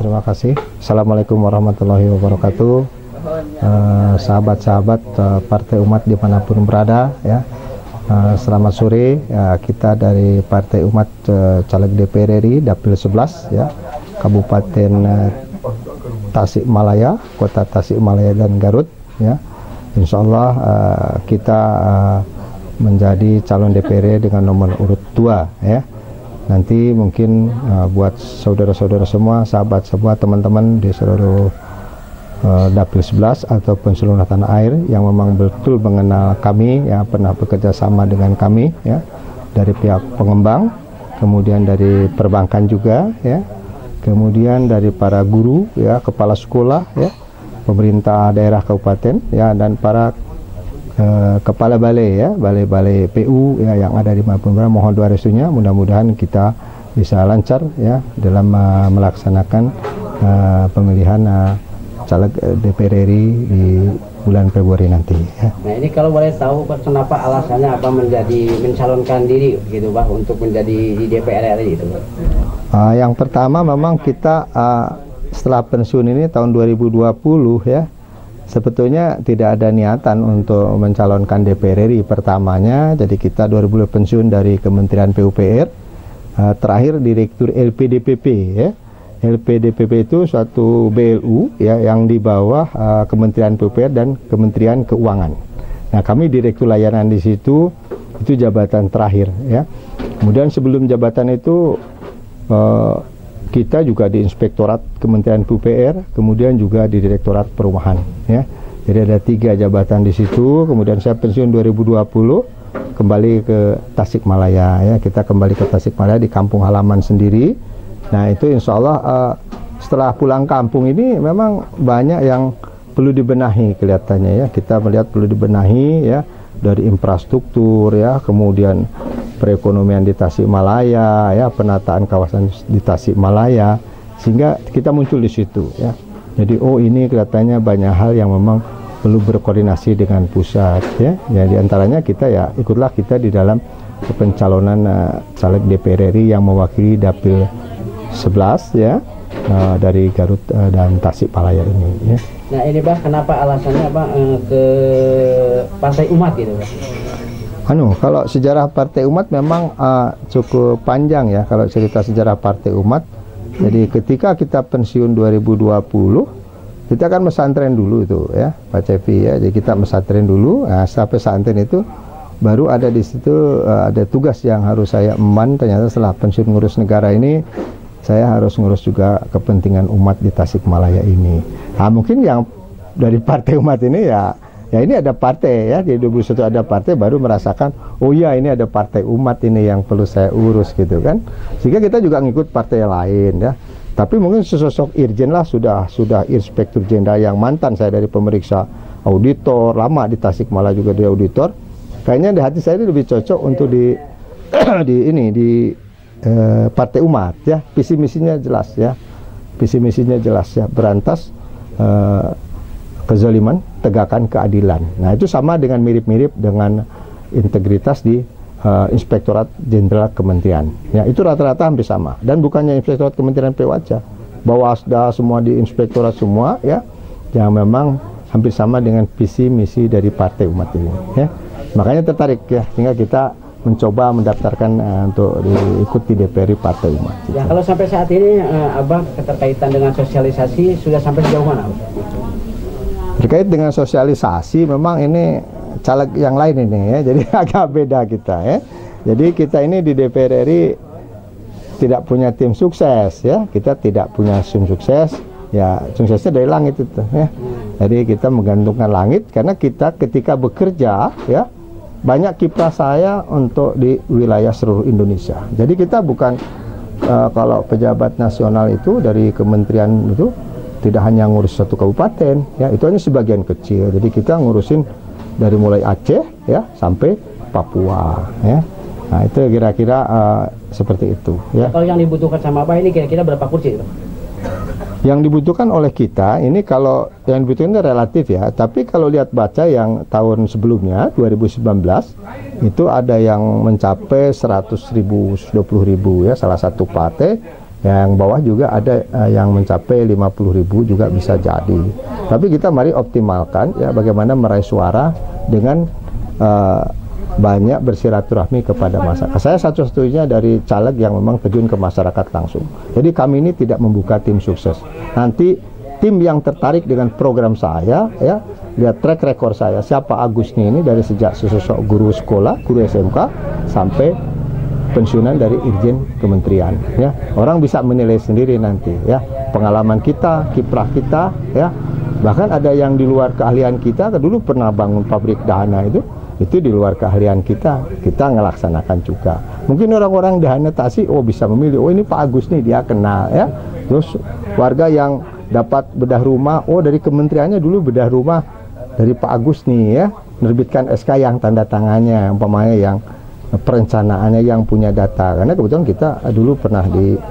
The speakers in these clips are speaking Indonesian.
terima kasih. Assalamualaikum warahmatullahi wabarakatuh. Sahabat-sahabat Partai Umat dimanapun berada, ya. Selamat sore. Kita dari Partai Umat caleg DPR RI Dapil 11, ya, Kabupaten Tasikmalaya, Kota Tasikmalaya dan Garut, ya. Insya Allah kita menjadi calon DPR dengan nomor urut 2, ya. Nanti mungkin buat saudara-saudara semua, sahabat semua, teman-teman di seluruh Dapil 11 ataupun seluruh tanah air yang memang betul mengenal kami, ya, pernah bekerja sama dengan kami, ya, dari pihak pengembang, kemudian dari perbankan juga, ya, kemudian dari para guru, ya, kepala sekolah, ya, pemerintah daerah kabupaten, ya, dan para kepala balai, ya, balai-balai PU, ya, yang ada di manapun berada. Mohon doa restunya, mudah-mudahan kita bisa lancar, ya, dalam melaksanakan pemilihan caleg DPR RI di bulan Februari nanti, ya. Nah, ini kalau boleh tahu Pak, kenapa alasannya apa mencalonkan diri gitu Pak untuk menjadi di DPR RI itu? Yang pertama memang kita setelah pensiun ini tahun 2020, ya, sebetulnya tidak ada niatan untuk mencalonkan DPR RI pertamanya. Jadi kita 2020 pensiun dari Kementerian PUPR, terakhir Direktur LPDPP, ya. LPDPP itu suatu BLU, ya, yang di bawah Kementerian PUPR dan Kementerian Keuangan. Nah, kami Direktur Layanan di situ, itu jabatan terakhir, ya. Kemudian sebelum jabatan itu kita juga di Inspektorat Kementerian PUPR, kemudian juga di Direktorat Perumahan, ya. Jadi ada 3 jabatan di situ. Kemudian saya pensiun 2020, kembali ke Tasikmalaya, ya. Kita kembali ke Tasikmalaya di kampung halaman sendiri. Nah, itu insya Allah setelah pulang kampung ini memang banyak yang perlu dibenahi kelihatannya, ya. Kita melihat perlu dibenahi, ya, dari infrastruktur, ya, kemudian perekonomian di Tasikmalaya, ya, penataan kawasan di Tasikmalaya, sehingga kita muncul di situ, ya. Jadi ini kelihatannya banyak hal yang memang perlu berkoordinasi dengan pusat, ya. Ya, di antaranya kita, ya, ikutlah kita di dalam pencalonan caleg DPR RI yang mewakili Dapil 11, ya, dari Garut dan Tasikmalaya ini, ya. Nah, ini Pak, kenapa alasannya Pak ke Partai Umat gitu Pak? Kalau sejarah Partai Umat memang cukup panjang, ya, kalau cerita sejarah Partai Umat. Jadi ketika kita pensiun 2020, kita kan pesantren dulu itu, ya, Pak Cepi, ya. Jadi kita pesantren dulu. Nah, sampai pesantren itu baru ada di situ ada tugas yang harus saya emban. Ternyata setelah pensiun ngurus negara ini, saya harus ngurus juga kepentingan umat di Tasikmalaya ini. Nah, mungkin yang dari Partai Umat ini, ya ini ada partai, ya, di 2021 ada partai, baru merasakan, oh ya, ini ada Partai Umat ini yang perlu saya urus, gitu kan. Sehingga kita juga ngikut partai lain, ya. Tapi mungkin sesosok irjen lah, sudah Inspektur Jenderal yang mantan saya dari pemeriksa auditor, lama di Tasikmalaya juga di auditor. Kayaknya di hati saya ini lebih cocok untuk di Partai Umat, ya. Visi misinya jelas, ya. Visi misinya jelas, ya. Berantas kezaliman, tegakkan keadilan. Nah, itu sama dengan mirip-mirip dengan integritas di Inspektorat Jenderal Kementerian. Ya, itu rata-rata hampir sama. Dan bukannya Inspektorat Kementerian PU aja, Bawasda semua di Inspektorat semua, ya, yang memang hampir sama dengan visi misi dari Partai Umat ini, ya. Makanya tertarik, ya, sehingga kita mencoba mendaftarkan untuk diikuti DPR Partai Umat. Ya, kalau sampai saat ini Abang keterkaitan dengan sosialisasi sudah sampai sejauh mana? Terkait dengan sosialisasi, memang ini caleg yang lain ini, ya, jadi agak beda kita, ya. Jadi kita ini di DPR RI tidak punya tim sukses, ya. Kita tidak punya tim sukses, ya, suksesnya dari langit itu, ya. Jadi kita menggantungkan langit karena kita ketika bekerja, ya, banyak kiprah saya untuk di wilayah seluruh Indonesia. Jadi kita bukan kalau pejabat nasional itu dari kementerian itu tidak hanya ngurus satu kabupaten, ya, itu hanya sebagian kecil. Jadi kita ngurusin dari mulai Aceh, ya, sampai Papua, ya. Nah, itu kira-kira seperti itu, ya. Kalau yang dibutuhkan sama Pak ini kira-kira berapa kursi itu? Yang dibutuhkan oleh kita ini, kalau yang dibutuhkan relatif, ya, tapi kalau lihat baca yang tahun sebelumnya 2019 itu ada yang mencapai 100.000, 120.000, ya, salah satu partai Yang bawah juga ada yang mencapai 50.000 juga bisa jadi. Tapi kita mari optimalkan ya bagaimana meraih suara dengan banyak bersilaturahmi kepada masyarakat. Saya satu-satunya dari caleg yang memang terjun ke masyarakat langsung. Jadi kami ini tidak membuka tim sukses. Nanti tim yang tertarik dengan program saya, ya, lihat track record saya, siapa Agus ini dari sejak sosok guru sekolah, guru SMK sampai pensiunan dari Irjen Kementerian, ya. Orang bisa menilai sendiri nanti, ya. Pengalaman kita, kiprah kita, ya. Bahkan ada yang di luar keahlian kita, dulu pernah bangun pabrik dana itu di luar keahlian kita ngelaksanakan juga. Mungkin orang-orang Dahana Tasik, oh bisa memilih, oh ini Pak Agus nih, dia kenal, ya. Terus warga yang dapat bedah rumah, oh dari kementeriannya dulu bedah rumah dari Pak Agus nih, ya. Menerbitkan SK yang tanda tangannya, umpamanya yang perencanaannya yang punya data, karena kebetulan kita dulu pernah di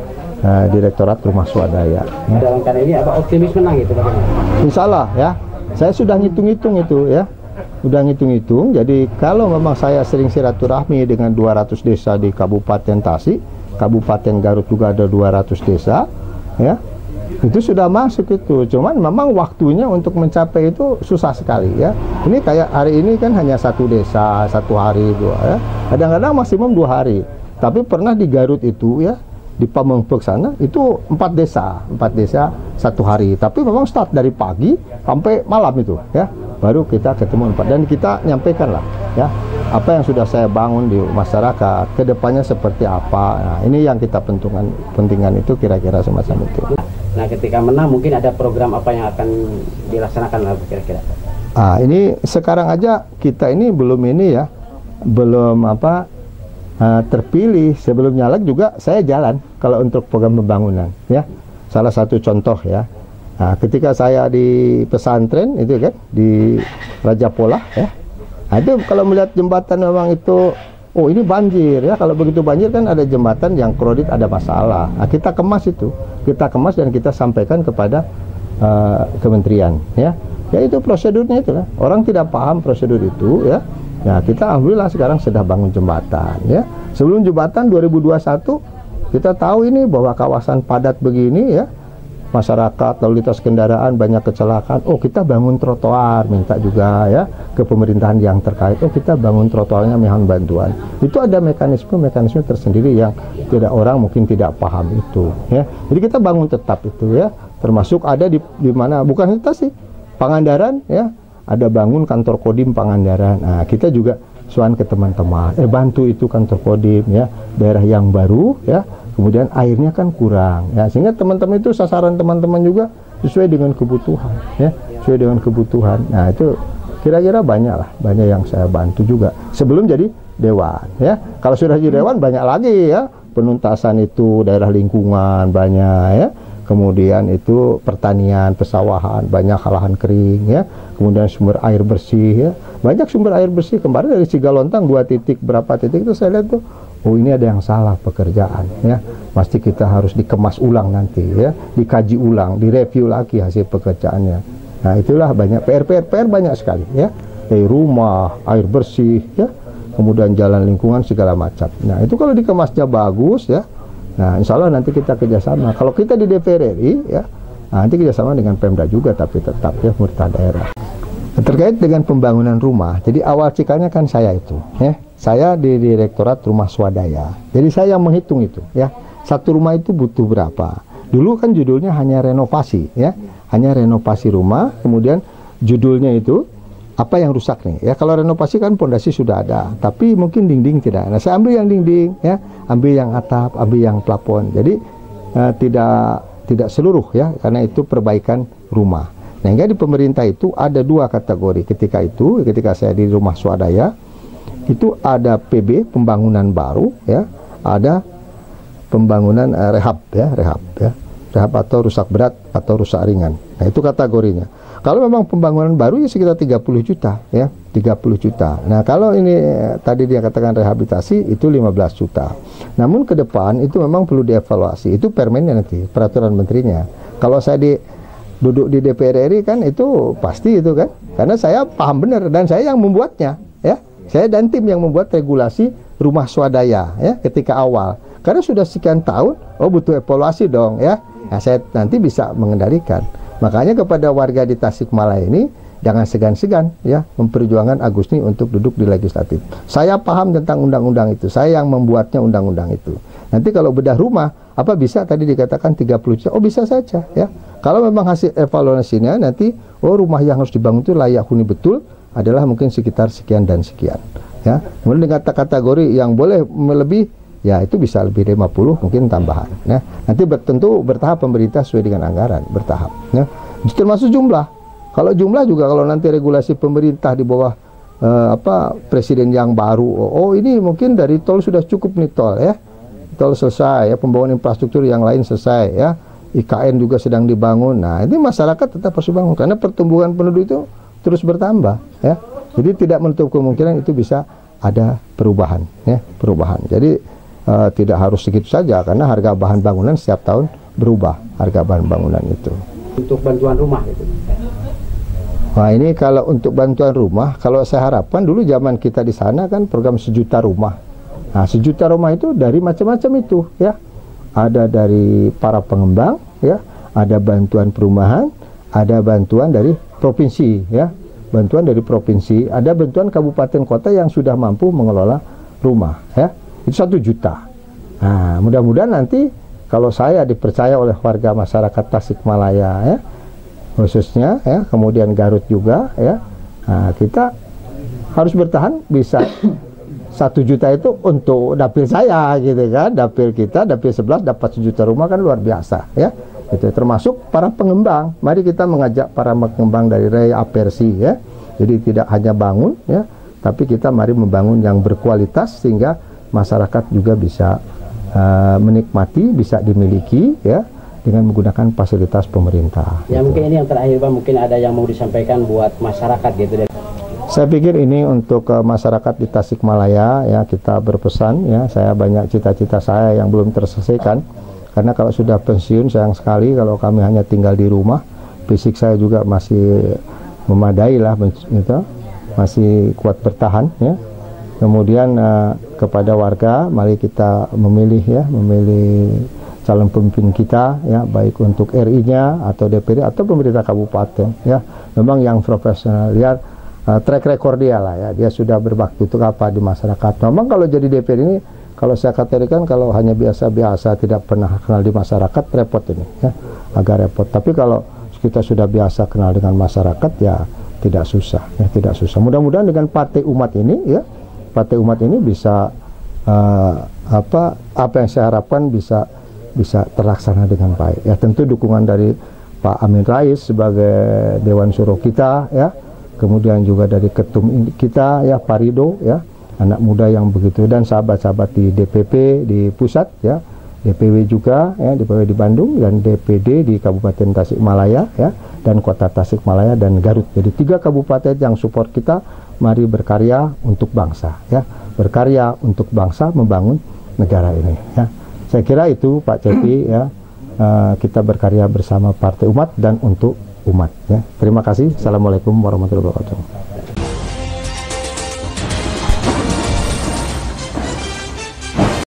Direktorat Rumah Swadaya. Ya. Dalam kali ini apa optimis menang itu bagaimana? Insya Allah ya, saya sudah ngitung-ngitung itu ya. Udah ngitung-ngitung, jadi kalau memang saya sering silaturahmi dengan 200 desa di Kabupaten Tasik, Kabupaten Garut juga ada 200 desa, ya, itu sudah masuk itu. Cuman memang waktunya untuk mencapai itu susah sekali ya. Ini kayak hari ini kan hanya satu desa, satu hari, dua ya. Kadang-kadang maksimum 2 hari. Tapi pernah di Garut itu ya, di Pamengpeuk sana itu 4 desa 1 hari. Tapi memang start dari pagi sampai malam itu ya. Baru kita ketemu 4 dan kita nyampaikan lah ya apa yang sudah saya bangun di masyarakat, kedepannya seperti apa. Nah ini yang kita pentingkan itu kira-kira semacam itu. Nah ketika menang mungkin ada program apa yang akan dilaksanakan lah kira-kira? Ini sekarang aja kita ini belum terpilih. Sebelum nyalek juga saya jalan kalau untuk program pembangunan ya. Salah satu contoh ya. Nah, ketika saya di pesantren itu kan di Raja Polah ya. Nah, itu kalau melihat jembatan memang itu oh ini banjir ya. Kalau begitu banjir kan ada jembatan yang kredit ada masalah. Nah, kita kemas itu. Kita kemas dan kita sampaikan kepada kementerian ya. Ya itu prosedurnya itulah. Orang tidak paham prosedur itu ya. Nah, kita alhamdulillah sekarang sudah bangun jembatan ya. Sebelum jembatan 2021 kita tahu ini bahwa kawasan padat begini ya. Masyarakat lalu lintas kendaraan banyak kecelakaan. Oh kita bangun trotoar, minta juga ya ke pemerintahan yang terkait. Oh kita bangun trotoarnya, mohon bantuan. Itu ada mekanisme tersendiri yang tidak orang mungkin tidak paham itu. Ya. Jadi kita bangun tetap itu ya. Termasuk ada di mana bukan kita sih Pangandaran ya. Ada bangun kantor Kodim Pangandaran. Nah kita juga suan ke teman-teman. Bantu itu kantor Kodim ya. Daerah yang baru ya. Kemudian airnya kan kurang ya, sehingga teman-teman itu sasaran teman-teman juga sesuai dengan kebutuhan ya, sesuai dengan kebutuhan. Nah itu kira-kira banyak yang saya bantu juga sebelum jadi dewan ya. Kalau sudah jadi dewan banyak lagi ya, penuntasan itu daerah lingkungan banyak ya, kemudian itu pertanian, pesawahan, banyak lahan kering ya, kemudian sumber air bersih ya, banyak sumber air bersih. Kemarin dari Sigalontang 2 titik berapa titik itu saya lihat tuh, oh ini ada yang salah pekerjaan ya, pasti kita harus dikemas ulang nanti ya, dikaji ulang, direview lagi hasil pekerjaannya. Nah itulah banyak PR banyak sekali ya, dari rumah, air bersih ya, kemudian jalan lingkungan segala macam. Nah itu kalau dikemasnya bagus ya, nah insya Allah nanti kita kerjasama. Kalau kita di DPR RI ya, nanti kerjasama dengan Pemda juga, tapi tetap ya pemerintah daerah. Terkait dengan pembangunan rumah, jadi awal cikalnya kan saya itu ya. Saya di Direktorat Rumah Swadaya. Jadi saya yang menghitung itu ya. Satu rumah itu butuh berapa. Dulu kan judulnya hanya renovasi ya. Hanya renovasi rumah, kemudian judulnya itu apa yang rusak nih ya. Kalau renovasi kan pondasi sudah ada, tapi mungkin dinding tidak. Nah, saya ambil yang dinding ya, ambil yang atap, ambil yang plafon. Jadi tidak seluruh ya, karena itu perbaikan rumah. Nah, hingga di pemerintah itu ada 2 kategori ketika saya di Rumah Swadaya. Itu ada PB pembangunan baru ya, ada pembangunan rehab atau rusak berat atau rusak ringan. Nah itu kategorinya. Kalau memang pembangunan baru ya sekitar 30 juta ya, 30 juta. Nah kalau ini tadi dia katakan rehabilitasi itu 15 juta. Namun ke depan itu memang perlu dievaluasi. Itu permennya nanti, peraturan menterinya. Kalau saya duduk di DPR RI kan itu pasti itu kan, karena saya paham benar dan saya yang membuatnya ya. Saya dan tim yang membuat regulasi rumah swadaya ya ketika awal. Karena sudah sekian tahun, butuh evaluasi dong ya. Nah, saya nanti bisa mengendalikan. Makanya kepada warga di Tasikmalaya ini jangan segan-segan ya memperjuangkan Agusni untuk duduk di legislatif. Saya paham tentang undang-undang itu. Saya yang membuatnya undang-undang itu. Nanti kalau bedah rumah, apa bisa tadi dikatakan 30 juta? Bisa saja ya. Kalau memang hasil evaluasinya nanti rumah yang harus dibangun itu layak huni betul adalah mungkin sekitar sekian dan sekian ya. Kemudian dengan kategori yang boleh lebih ya itu bisa lebih 50 mungkin tambahan ya. Nanti tentu bertahap pemerintah sesuai dengan anggaran bertahap ya. Termasuk jumlah. Kalau jumlah juga kalau nanti regulasi pemerintah di bawah presiden yang baru, ini mungkin dari tol sudah cukup nih tol ya. Tol selesai ya, pembangunan infrastruktur yang lain selesai ya. IKN juga sedang dibangun. Nah, ini masyarakat tetap harus dibangun karena pertumbuhan penduduk itu terus bertambah ya. Jadi tidak menutup kemungkinan itu bisa ada perubahan ya, perubahan. Jadi tidak harus segitu saja karena harga bahan bangunan setiap tahun berubah harga bahan bangunan itu. Untuk bantuan rumah itu. Nah, ini kalau untuk bantuan rumah, kalau saya harapkan dulu zaman kita di sana kan program 1 juta rumah. Nah, 1 juta rumah itu dari macam-macam itu ya. Ada dari para pengembang ya, ada bantuan perumahan, ada bantuan dari provinsi ya. Bantuan dari provinsi, ada bantuan kabupaten kota yang sudah mampu mengelola rumah ya. Itu 1 juta. Nah, mudah-mudahan nanti kalau saya dipercaya oleh warga masyarakat Tasikmalaya ya, khususnya ya, kemudian Garut juga ya. Nah, kita harus bertahan bisa 1 juta itu untuk dapil saya gitu kan, dapil kita, dapil 11 dapat 1 juta rumah kan luar biasa ya. Itu termasuk para pengembang. Mari kita mengajak para pengembang dari Ray Apersi ya. Jadi tidak hanya bangun ya, tapi kita mari membangun yang berkualitas sehingga masyarakat juga bisa menikmati, bisa dimiliki ya dengan menggunakan fasilitas pemerintah. Ya gitu. Mungkin ini yang terakhir Pak, mungkin ada yang mau disampaikan buat masyarakat gitu. Saya pikir ini untuk masyarakat di Tasikmalaya ya, kita berpesan ya, saya banyak cita-cita saya yang belum terselesaikan karena kalau sudah pensiun sayang sekali kalau kami hanya tinggal di rumah. Fisik saya juga masih memadai lah gitu, masih kuat bertahan ya. Kemudian kepada warga mari kita memilih ya, memilih calon pemimpin kita ya, baik untuk RI-nya atau DPD atau pemerintah kabupaten ya. Memang yang profesional, lihat track record dia lah ya, dia sudah berbakti untuk apa di masyarakat. Memang kalau jadi DPD ini, kalau saya katakan kalau hanya biasa-biasa tidak pernah kenal di masyarakat, repot ini ya, agak repot. Tapi kalau kita sudah biasa kenal dengan masyarakat ya tidak susah ya, tidak susah. Mudah-mudahan dengan Partai Umat ini ya, Partai Umat ini bisa apa yang saya harapkan bisa terlaksana dengan baik ya. Tentu dukungan dari Pak Amin Rais sebagai Dewan Syuro kita ya, kemudian juga dari ketum kita ya, Pak Rido ya, anak muda yang begitu, dan sahabat-sahabat di DPP di pusat ya, DPW juga ya, DPW di Bandung dan DPD di Kabupaten Tasikmalaya ya, dan Kota Tasikmalaya dan Garut. Jadi 3 kabupaten yang support kita, mari berkarya untuk bangsa ya, berkarya untuk bangsa membangun negara ini ya. Saya kira itu Pak Cepi ya, kita berkarya bersama Partai Umat dan untuk umat ya. Terima kasih. Assalamualaikum warahmatullahi wabarakatuh.